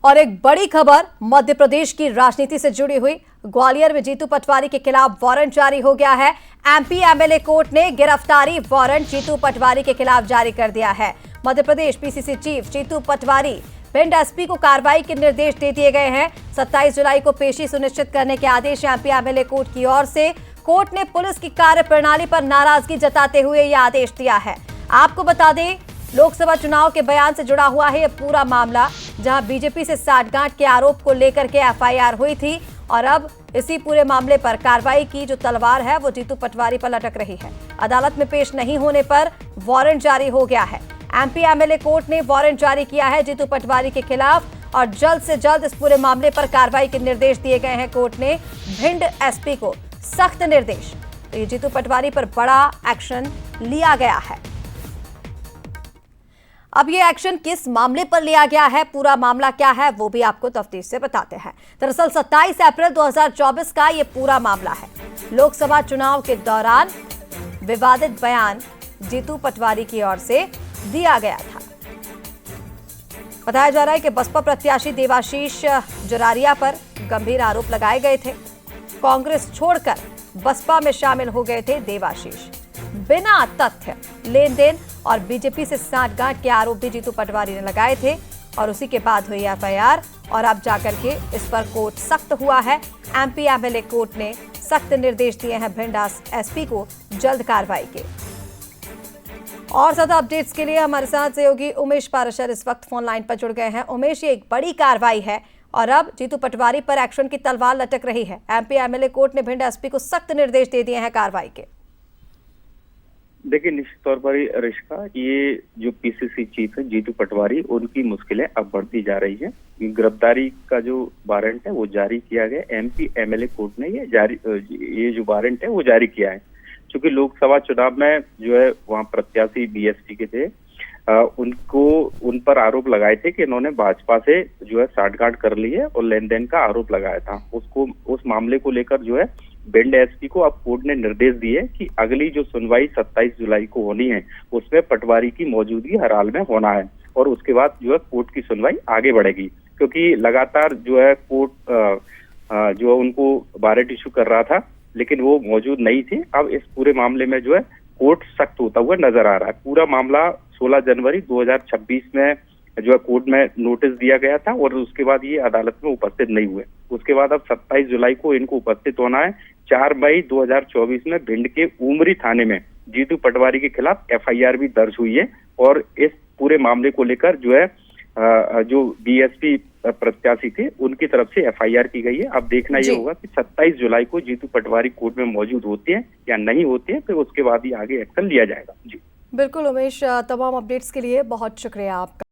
और एक बड़ी खबर मध्य प्रदेश की राजनीति से जुड़ी हुई। ग्वालियर में जीतू पटवारी के खिलाफ वारंट जारी हो गया है। एमपी एमएलए कोर्ट ने गिरफ्तारी वारंट जीतू पटवारी के खिलाफ जारी कर दिया है। Madhya Pradesh PCC chief Jitu Patwari Bhind SP को कार्रवाई के निर्देश दे दिए गए हैं। 27 जुलाई को पेशी सुनिश्चित करने के आदेश एमपी एमएलए कोर्ट की ओर से। कोर्ट ने पुलिस की कार्यप्रणाली पर नाराजगी जताते हुए यह आदेश दिया है। आपको बता दें, लोकसभा चुनाव के बयान से जुड़ा हुआ है यह पूरा मामला, जहां बीजेपी से साठगांठ के आरोप को लेकर के एफआईआर हुई थी और अब इसी पूरे मामले पर कार्रवाई की जो तलवार है वो जीतू पटवारी पर लटक रही है। अदालत में पेश नहीं होने पर वारंट जारी हो गया है। एमपी एमएलए कोर्ट ने वारंट जारी किया है जीतू पटवारी के खिलाफ और जल्द से जल्द इस पूरे मामले पर कार्रवाई के निर्देश दिए गए हैं। कोर्ट ने भिंड एसपी को सख्त निर्देश। तो ये जीतू पटवारी पर बड़ा एक्शन लिया गया है। अब ये एक्शन किस मामले पर लिया गया है, पूरा मामला क्या है, वो भी आपको तफ्तीश से बताते हैं। दरअसल 27 अप्रैल 2024 का ये पूरा मामला है। लोकसभा चुनाव के दौरान विवादित बयान जीतू पटवारी की ओर से दिया गया था। बताया जा रहा है कि बसपा प्रत्याशी देवाशीष जरारिया पर गंभीर आरोप लगाए गए थे। कांग्रेस छोड़कर बसपा में शामिल हो गए थे देवाशीष। बिना तथ्य लेन देन और बीजेपी से साठगांठ के आरोप भी जीतू पटवारी ने लगाए थे और उसी के बाद हुई एफआईआर और अब जाकर के इस पर कोर्ट सख्त हुआ है। एमपी एमएलए कोर्ट ने सख्त निर्देश दिए हैं भिंड एसपी को जल्द कार्रवाई के। और ज्यादा अपडेट्स के लिए हमारे साथ सहयोगी उमेश पाराशर इस वक्त फोन लाइन पर जुड़ गए हैं। उमेश, ये एक बड़ी कार्रवाई है और अब जीतू पटवारी पर एक्शन की तलवार लटक रही है। एमपी एमएलए कोर्ट ने भिंड एसपी को सख्त निर्देश दे दिए हैं कार्रवाई के। देखिए, निश्चित तौर पर रिश्का, ये जो पीसीसी चीफ है जीतू पटवारी, उनकी मुश्किलें अब बढ़ती जा रही है। गिरफ्तारी का जो वारंट है वो जारी किया गया। एमपी एमएलए कोर्ट ने ये जो वारंट है वो जारी किया है। क्योंकि लोकसभा चुनाव में जो है वहाँ प्रत्याशी बीएसपी के थे, उन पर आरोप लगाए थे कि इन्होंने भाजपा से जो है साठगांठ कर ली है और लेन देन का आरोप लगाया था। उस मामले को लेकर जो है भिंड एसपी को अब कोर्ट ने निर्देश दिए कि अगली जो सुनवाई 27 जुलाई को होनी है उसमें पटवारी की मौजूदगी हर हाल में होना है और उसके बाद जो है कोर्ट की सुनवाई आगे बढ़ेगी। क्योंकि लगातार जो है कोर्ट जो उनको वारंट इशू कर रहा था लेकिन वो मौजूद नहीं थी। अब इस पूरे मामले में जो है कोर्ट सख्त होता हुआ नजर आ रहा है। पूरा मामला 16 जनवरी 2026 में जो है कोर्ट में नोटिस दिया गया था और उसके बाद ये अदालत में उपस्थित नहीं हुए। उसके बाद अब 27 जुलाई को इनको उपस्थित होना है। 4 मई 2024 में भिंड के उमरी थाने में जीतू पटवारी के खिलाफ एफआईआर भी दर्ज हुई है और इस पूरे मामले को लेकर जो है जो बीएसपी प्रत्याशी थे उनकी तरफ से एफआईआर की गई है। अब देखना ये होगा कि 27 जुलाई को जीतू पटवारी कोर्ट में मौजूद होते हैं या नहीं होते हैं, फिर उसके बाद ही आगे एक्शन लिया जाएगा। जी बिल्कुल उमेश, तमाम अपडेट्स के लिए बहुत शुक्रिया आपका।